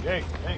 Hey, hey.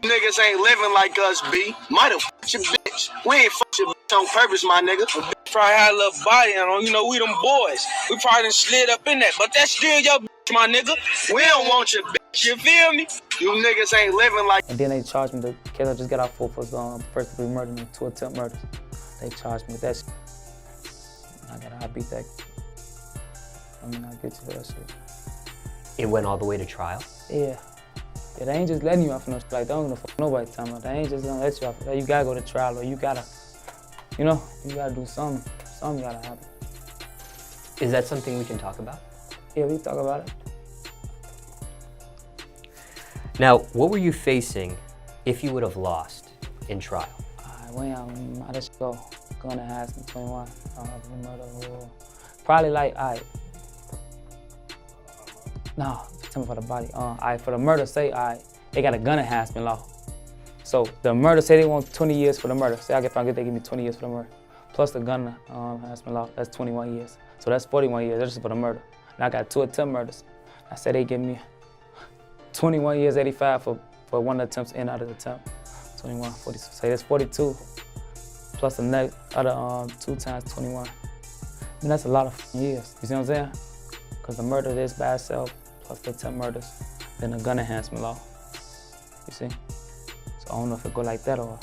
Niggas ain't living like us, B. Might have fucked your bitch. We ain't fucked your bitch on purpose, my nigga. Probably had a little body on, you know, we them boys. We probably done slid up in that, but that's still your bitch, my nigga. We don't want your bitch. You feel me? You niggas ain't living like. And then they charged me, the case I just got out for first degree murder and 2 attempt murders. They charged me with that shit. I beat that. I mean, I get you for that shit. It went all the way to trial? Yeah. Yeah, they ain't just letting you off no shit like that. Don't give a fuck nobody talking about. They ain't just gonna let you off. You gotta go to trial, or you gotta, you know, you gotta do something. Something gotta happen. Is that something we can talk about? Yeah, we talk about it. Now, what were you facing if you would have lost in trial? I just go. Gonna ask me 21. Probably like, no, tell me for the body. For the murder, say, they got a gun enhancement law. So the murder, say they want 20 years for the murder. Say I get found, they give me 20 years for the murder. Plus the gun enhancement law, that's 21 years. So that's 41 years, that's just for the murder. And I got 2 attempt murders. I said they give me 21 years, 85 for one attempts in out of the attempt. 21, 40, say that's 42. Plus the next other 2 times 21. I mean, that's a lot of years, you see what I'm saying? Because the murder is by itself, plus the attempt murders, then the gun enhancement law, you see? So I don't know if it go like that or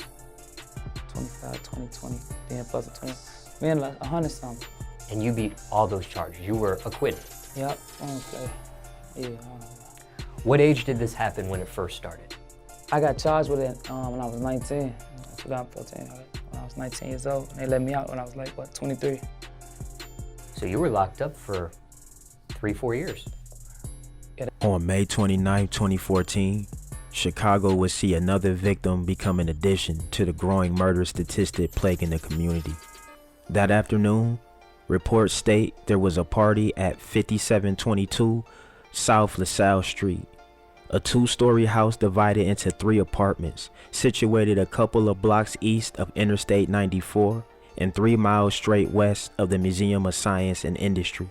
25, 20, 20, then plus the 20. Man, like 100 something. And you beat all those charges. You were acquitted. Yep, I don't play. Yeah. What age did this happen when it first started? I got charged with it when I was 19, 2014. When I was 19 years old, and they let me out when I was like, what, 23. So you were locked up for 3-4 years. On May 29, 2014, Chicago would see another victim become an addition to the growing murder statistic plaguing the community. That afternoon, reports state there was a party at 5722 South LaSalle Street, a 2-story house divided into 3 apartments, situated a couple of blocks east of Interstate 94 and 3 miles straight west of the Museum of Science and Industry,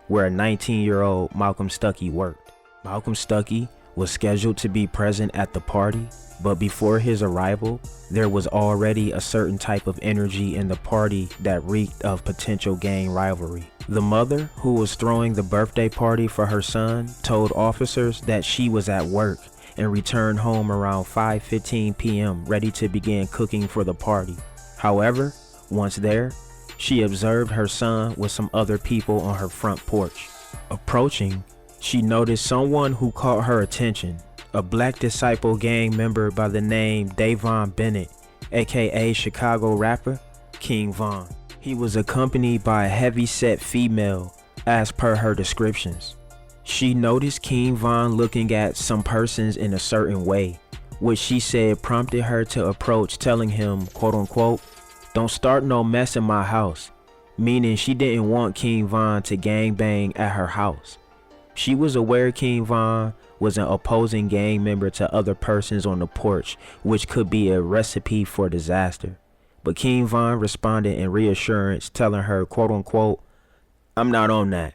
where a 19-year-old Malcolm Stuckey worked. Malcolm Stuckey was scheduled to be present at the party, but before his arrival, there was already a certain type of energy in the party that reeked of potential gang rivalry. The mother, who was throwing the birthday party for her son, told officers that she was at work and returned home around 5:15 p.m. ready to begin cooking for the party. However, once there, she observed her son with some other people on her front porch. Approaching, she noticed someone who caught her attention, a Black Disciple gang member by the name Davon Bennett, aka Chicago rapper King Von. He was accompanied by a heavy-set female, as per her descriptions. She noticed King Von looking at some persons in a certain way, which she said prompted her to approach, telling him, quote-unquote, "Don't start no mess in my house," meaning she didn't want King Von to gangbang at her house. She was aware King Von was an opposing gang member to other persons on the porch, which could be a recipe for disaster. But King Von responded in reassurance, telling her, quote-unquote, "I'm not on that."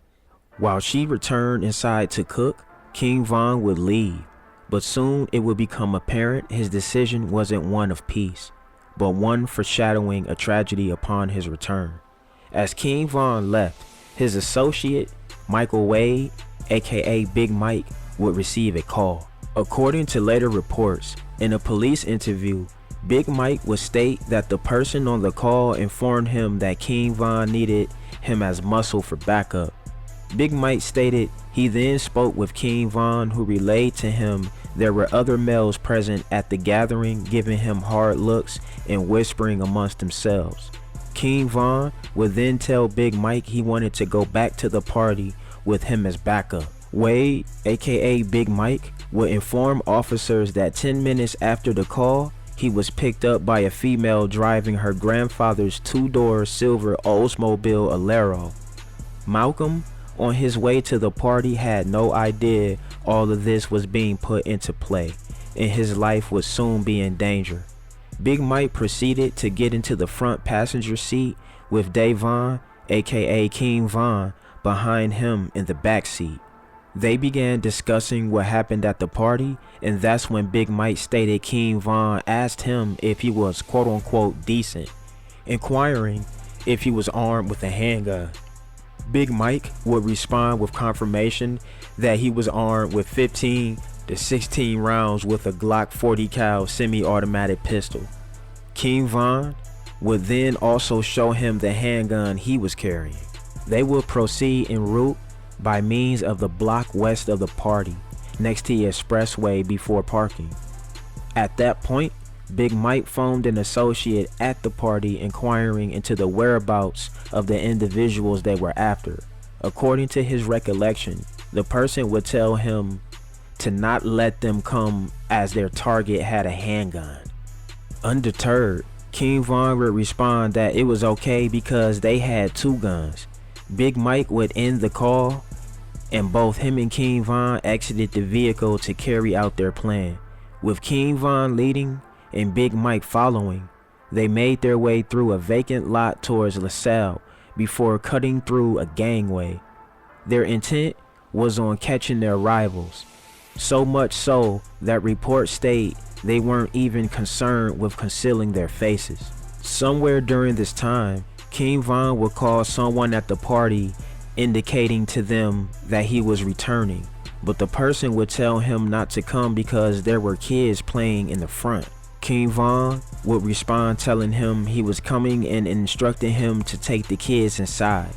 While she returned inside to cook, King Von would leave, but soon it would become apparent his decision wasn't one of peace, but one foreshadowing a tragedy upon his return. As King Von left, his associate, Michael Wade, aka Big Mike, would receive a call. According to later reports, in a police interview, Big Mike would state that the person on the call informed him that King Von needed him as muscle for backup. Big Mike stated he then spoke with King Von, who relayed to him there were other males present at the gathering, giving him hard looks and whispering amongst themselves. King Von would then tell Big Mike he wanted to go back to the party with him as backup. Wade, aka Big Mike, would inform officers that 10 minutes after the call, he was picked up by a female driving her grandfather's 2-door silver Oldsmobile Alero. Malcolm, on his way to the party, had no idea all of this was being put into play, and his life would soon be in danger. Big Mike proceeded to get into the front passenger seat with Davon, aka King Von, behind him in the back seat. They began discussing what happened at the party, and that's when Big Mike stated King Von asked him if he was quote-unquote decent, inquiring if he was armed with a handgun. Big Mike would respond with confirmation that he was armed with 15 to 16 rounds with a Glock 40 cal semi-automatic pistol. King Von would then also show him the handgun he was carrying. They would proceed en route by means of the block west of the party, next to the expressway before parking. At that point, Big Mike phoned an associate at the party inquiring into the whereabouts of the individuals they were after. According to his recollection, the person would tell him to not let them come as their target had a handgun. Undeterred, King Von would respond that it was okay because they had 2 guns. Big Mike would end the call, and both him and King Von exited the vehicle to carry out their plan. With King Von leading and Big Mike following, they made their way through a vacant lot towards LaSalle before cutting through a gangway. Their intent was on catching their rivals, so much so that reports state they weren't even concerned with concealing their faces. Somewhere during this time, King Von would call someone at the party indicating to them that he was returning, but the person would tell him not to come because there were kids playing in the front. King Von would respond telling him he was coming and instructing him to take the kids inside.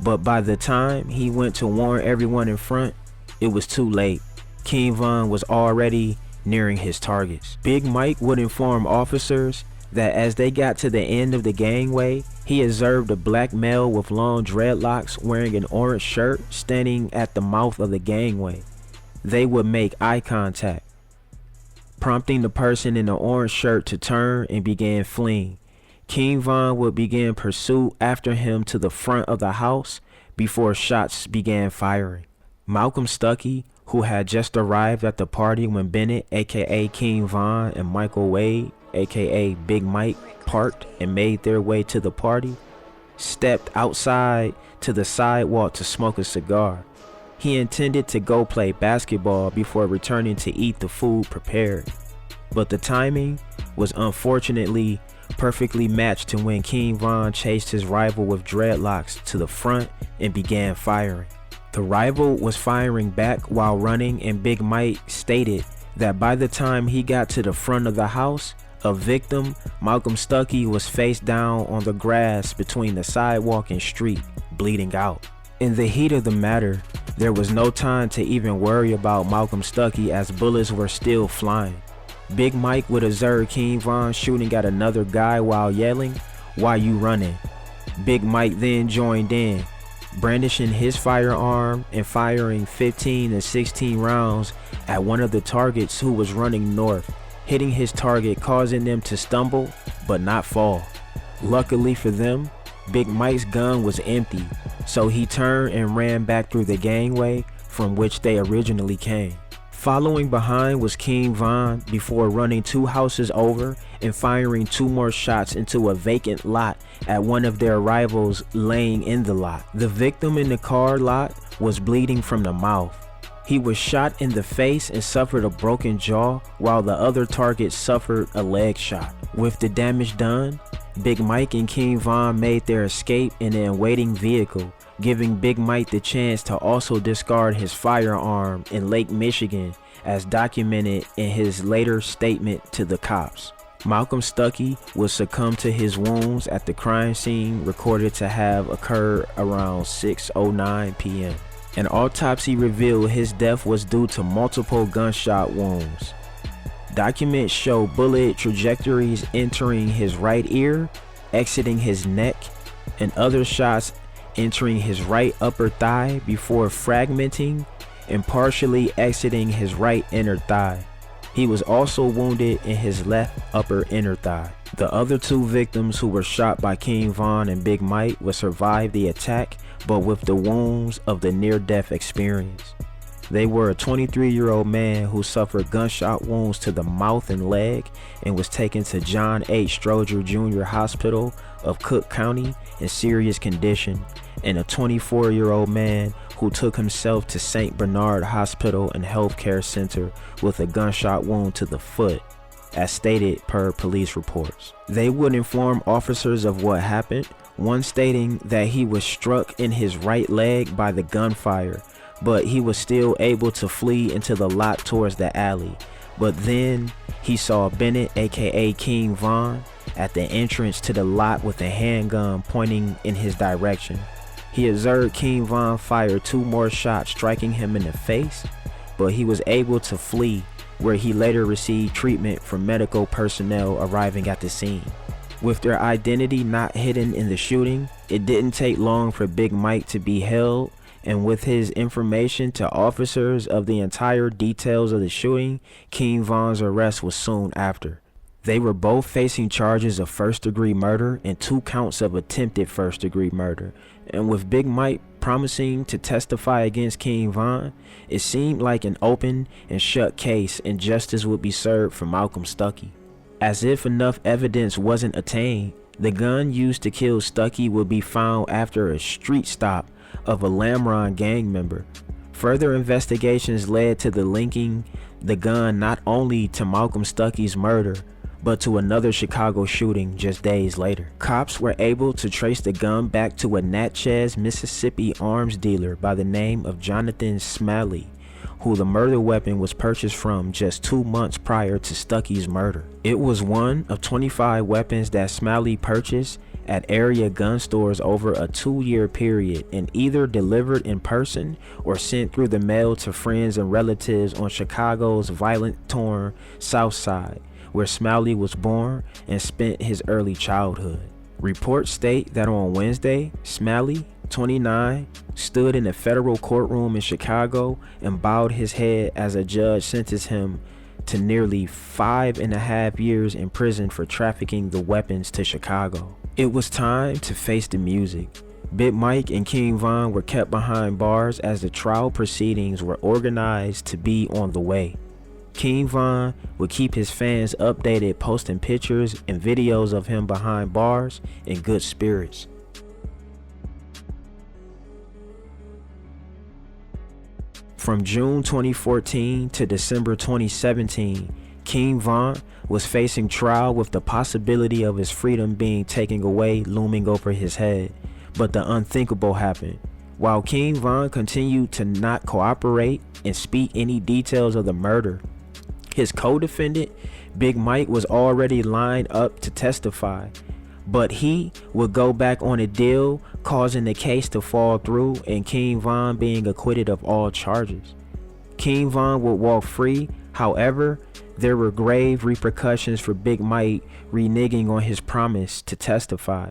But by the time he went to warn everyone in front, it was too late. King Von was already nearing his targets. Big Mike would inform officers that as they got to the end of the gangway, he observed a black male with long dreadlocks wearing an orange shirt standing at the mouth of the gangway. They would make eye contact, prompting the person in the orange shirt to turn and begin fleeing. King Von would begin pursuit after him to the front of the house before shots began firing. Malcolm Stuckey, who had just arrived at the party when Bennett, aka King Von, and Michael Wade, aka Big Mike, parked and made their way to the party, stepped outside to the sidewalk to smoke a cigar. He intended to go play basketball before returning to eat the food prepared, but the timing was unfortunately perfectly matched to when King Von chased his rival with dreadlocks to the front and began firing. The rival was firing back while running, and Big Mike stated that by the time he got to the front of the house, a victim, Malcolm Stuckey, was face down on the grass between the sidewalk and street, bleeding out. In the heat of the matter, there was no time to even worry about Malcolm Stuckey as bullets were still flying. Big Mike would observe King Von shooting at another guy while yelling, "Why you running?" Big Mike then joined in, brandishing his firearm and firing 15 to 16 rounds at one of the targets who was running north, hitting his target, causing them to stumble but not fall. Luckily for them, Big Mike's gun was empty, so he turned and ran back through the gangway from which they originally came. Following behind was King Von before running 2 houses over and firing 2 more shots into a vacant lot at one of their rivals laying in the lot. The victim in the car lot was bleeding from the mouth. He was shot in the face and suffered a broken jaw, while the other target suffered a leg shot. With the damage done, Big Mike and King Von made their escape in an waiting vehicle, giving Big Mike the chance to also discard his firearm in Lake Michigan, as documented in his later statement to the cops. Malcolm Stuckey would succumb to his wounds at the crime scene, recorded to have occurred around 6:09 p.m. An autopsy revealed his death was due to multiple gunshot wounds. Documents show bullet trajectories entering his right ear, exiting his neck, and other shots entering his right upper thigh before fragmenting and partially exiting his right inner thigh. He was also wounded in his left upper inner thigh. The other 2 victims who were shot by King Von and Big Mike would survive the attack, but with the wounds of the near-death experience. They were a 23-year-old man who suffered gunshot wounds to the mouth and leg and was taken to John H. Stroger Jr. Hospital of Cook County in serious condition, and a 24-year-old man who took himself to St. Bernard Hospital and Healthcare Center with a gunshot wound to the foot, as stated per police reports. They would inform officers of what happened, one stating that he was struck in his right leg by the gunfire, but he was still able to flee into the lot towards the alley. But then he saw Bennett, aka King Von, at the entrance to the lot with a handgun pointing in his direction. He observed King Von fire 2 more shots, striking him in the face, but he was able to flee, where he later received treatment from medical personnel arriving at the scene. With their identity not hidden in the shooting, it didn't take long for Big Mike to be held, and with his information to officers of the entire details of the shooting, King Von's arrest was soon after. They were both facing charges of first-degree murder and 2 counts of attempted first-degree murder, and with Big Mike promising to testify against King Von, it seemed like an open and shut case and justice would be served for Malcolm Stuckey. As if enough evidence wasn't attained, the gun used to kill Stuckey would be found after a street stop of a Lamron gang member. Further investigations led to the linking the gun not only to Malcolm Stuckey's murder, but to another Chicago shooting just days later. Cops were able to trace the gun back to a Natchez, Mississippi arms dealer by the name of Jonathan Smalley, who the murder weapon was purchased from just 2 months prior to Stuckey's murder. It was one of 25 weapons that Smalley purchased at area gun stores over a 2-year period, and either delivered in person or sent through the mail to friends and relatives on Chicago's violent-torn South Side, where Smalley was born and spent his early childhood. Reports state that on Wednesday, Smalley, 29, stood in a federal courtroom in Chicago and bowed his head as a judge sentenced him to nearly 5.5 years in prison for trafficking the weapons to Chicago. It was time to face the music. Big Mike and King Von were kept behind bars as the trial proceedings were organized to be on the way. King Von would keep his fans updated, posting pictures and videos of him behind bars in good spirits. From June 2014 to December 2017, King Von was facing trial with the possibility of his freedom being taken away looming over his head. But the unthinkable happened. While King Von continued to not cooperate and speak any details of the murder, his co-defendant, Big Mike, was already lined up to testify. But he would go back on a deal, causing the case to fall through and King Von being acquitted of all charges. King Von would walk free. However, there were grave repercussions for Big Mike reneging on his promise to testify.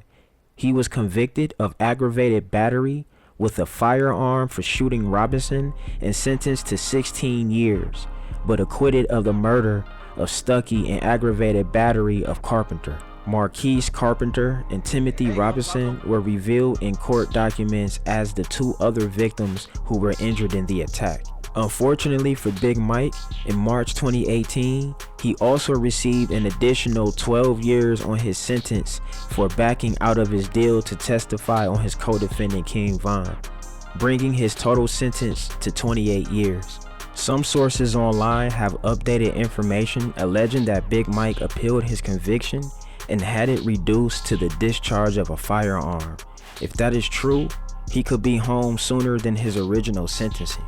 He was convicted of aggravated battery with a firearm for shooting Robinson and sentenced to 16 years, but acquitted of the murder of Stuckey and aggravated battery of Carpenter. Marquise Carpenter and Timothy Robinson were revealed in court documents as the 2 other victims who were injured in the attack. Unfortunately for Big Mike, in March 2018, he also received an additional 12 years on his sentence for backing out of his deal to testify on his co-defendant King Von, bringing his total sentence to 28 years. Some sources online have updated information alleging that Big Mike appealed his conviction and had it reduced to the discharge of a firearm. If that is true, he could be home sooner than his original sentencing.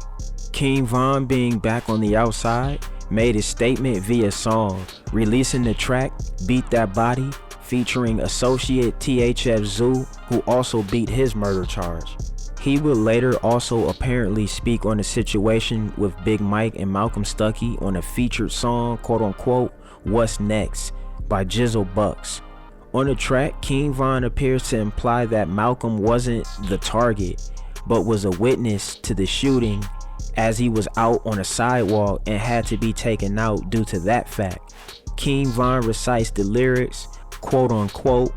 King Von, being back on the outside, made his statement via song, releasing the track Beat That Body, featuring associate THF Zoo, who also beat his murder charge. He would later also apparently speak on the situation with Big Mike and Malcolm Stuckey on a featured song, quote unquote, What's Next, by Jizzle Bucks. On the track, King Von appears to imply that Malcolm wasn't the target, but was a witness to the shooting, as he was out on a sidewalk and had to be taken out due to that fact. King Von recites the lyrics, quote unquote,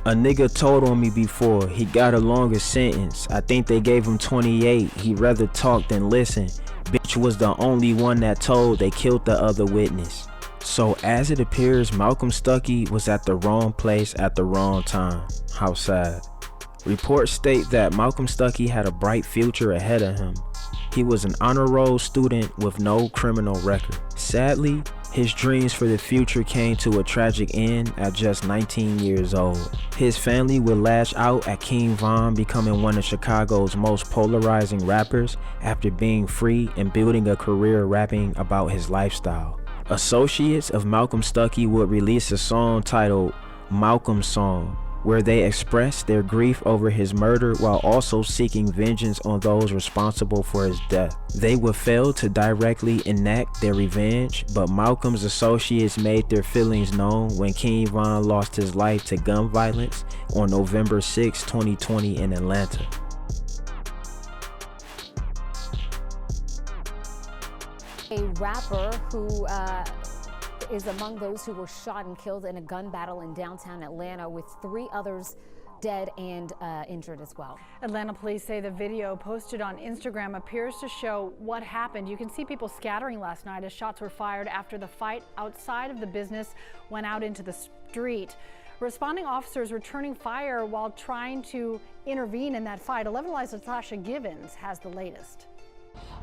a nigga told on me before, he got a longer sentence. I think they gave him 28, he'd rather talk than listen. Bitch was the only one that told they killed the other witness. So as it appears, Malcolm Stuckey was at the wrong place at the wrong time. How sad. Reports state that Malcolm Stuckey had a bright future ahead of him. He was an honor roll student with no criminal record. Sadly, his dreams for the future came to a tragic end at just 19 years old. His family would lash out at King Von becoming one of Chicago's most polarizing rappers after being free and building a career rapping about his lifestyle. Associates of Malcolm Stuckey would release a song titled Malcolm's Song, where they expressed their grief over his murder while also seeking vengeance on those responsible for his death. They would fail to directly enact their revenge, but Malcolm's associates made their feelings known when King Von lost his life to gun violence on November 6, 2020 in Atlanta. A rapper who is among those who were shot and killed in a gun battle in downtown Atlanta, with 3 others dead and injured as well. Atlanta police say the video posted on Instagram appears to show what happened. You can see people scattering last night as shots were fired after the fight outside of the business went out into the street. Responding officers returning fire while trying to intervene in that fight. 11 Live's Natasha Givens has the latest.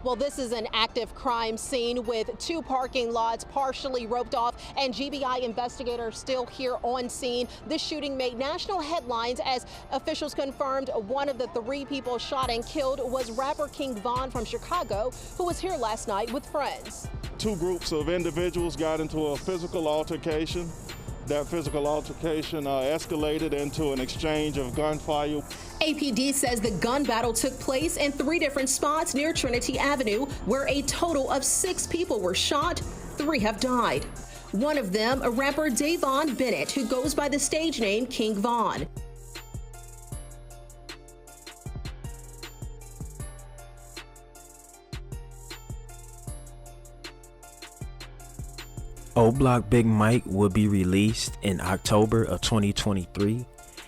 Well, this is an active crime scene with 2 parking lots partially roped off and GBI investigators still here on scene. This shooting made national headlines as officials confirmed one of the 3 people shot and killed was rapper King Von from Chicago, who was here last night with friends. 2 groups of individuals got into a physical altercation. That physical altercation escalated into an exchange of gunfire. APD says the gun battle took place in 3 different spots near Trinity Avenue, where a total of 6 people were shot. 3 have died. One of them, a rapper Davon Bennett, who goes by the stage name King Von. O-Block Big Mike will be released in October of 2023,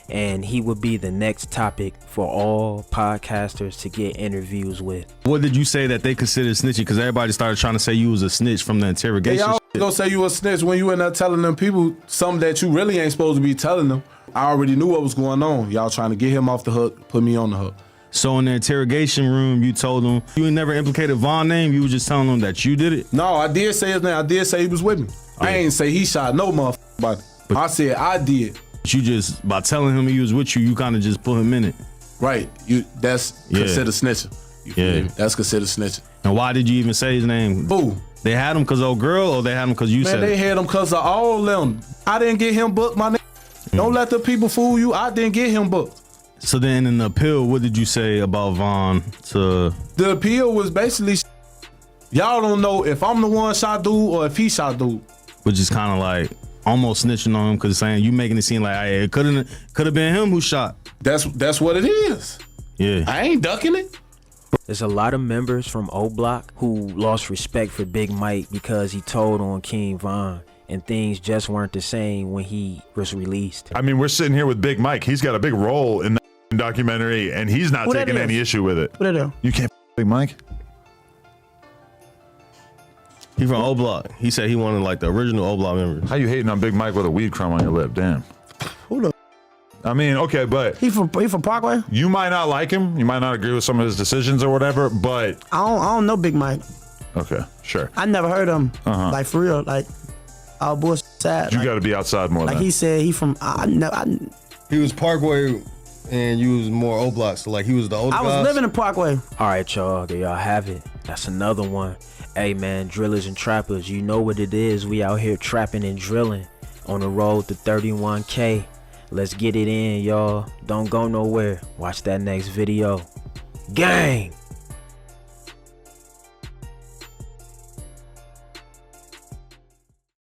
and he will be the next topic for all podcasters to get interviews with. What did you say that they considered snitching? Because everybody started trying to say you was a snitch from the interrogation. They always gonna say you a snitch when you in there telling them people something that you really ain't supposed to be telling them. I already knew what was going on. Y'all trying to get him off the hook, put me on the hook. So in the interrogation room, you told them you ain't never implicated Von's name. You were just telling them that you did it. No, I did say his name. I did say he was with me. I ain't say he shot no motherfucker body. I said I did. You just, by telling him he was with you, you kind of just put him in it. Right. That's considered snitching. You feel me? That's considered snitching. And why did you even say his name? Who? They had him because old girl, or they had him because you said it? Man, they had him because of all of them. I didn't get him booked, my nigga. Don't let the people fool you. I didn't get him booked. So then in the appeal, what did you say about Von to? The appeal was basically, y'all don't know if I'm the one shot dude or if he shot dude. Which is kind of like almost snitching on him because saying you making it seem like hey, it could have been him who shot. That's what it is. Yeah. I ain't ducking it. There's a lot of members from O-Block who lost respect for Big Mike because he told on King Von, and things just weren't the same when he was released. I mean, we're sitting here with Big Mike. He's got a big role in the documentary, and he's not taking any issue with it. What do? You can't Big Mike? He from O-Block. He said he wanted like the original O-Block members. How you hating on Big Mike with a weed crumb on your lip? Damn. Who the? I mean, okay, but He from Parkway? you might not like him. You might not agree with some of his decisions or whatever, but I don't know Big Mike. okay, sure. I never heard him. Like for real, like all bullshit. You got to be outside more. Like than he said, he from. He was Parkway, and you was more O-Block. So like he was the older I was guys. living in Parkway. All right, y'all, there y'all have it. That's another one. Hey man, drillers and trappers, you know what it is. We out here trapping and drilling on the road to 31K. Let's get it in, y'all. Don't go nowhere. Watch that next video. Gang!